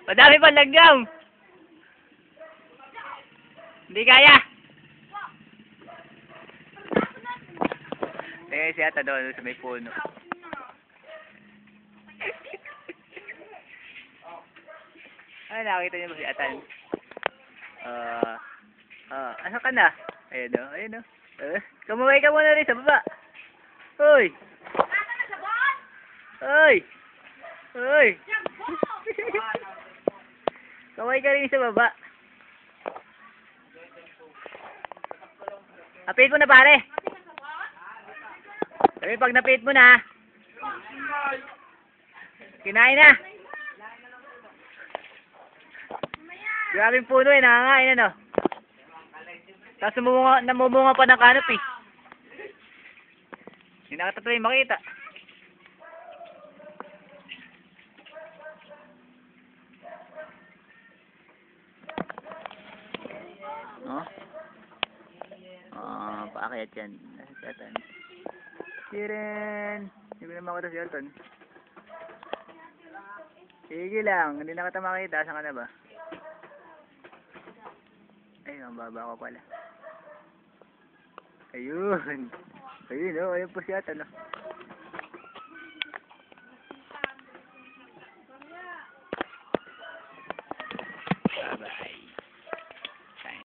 Madami pa langgam. Hindi kaya. Tingnan siya ata doon sa may puno. Ay, nakita niyo ba si Atan? Asa ka na? Ayun o, ayun o. Kamaway ka muna rin sa baba. Hoy! Hoy! Hoy! Kamaway ka rin sa baba. Napit mo na pare. Sabi pag napit mo na. Kinain na. Grabing puno eh, nangangain ano. Tapos namumunga pa ng canopy. Hindi nakatatuloy makita. Oh? Paakyat yan. Si Alton. Siren! Hindi ko na makita si Alton. Sige lang, hindi na kita makita. Saan ka na ba? Ay, ang baba ko pala. Ayun. Ayun, oh. Ayun po si Alton, oh.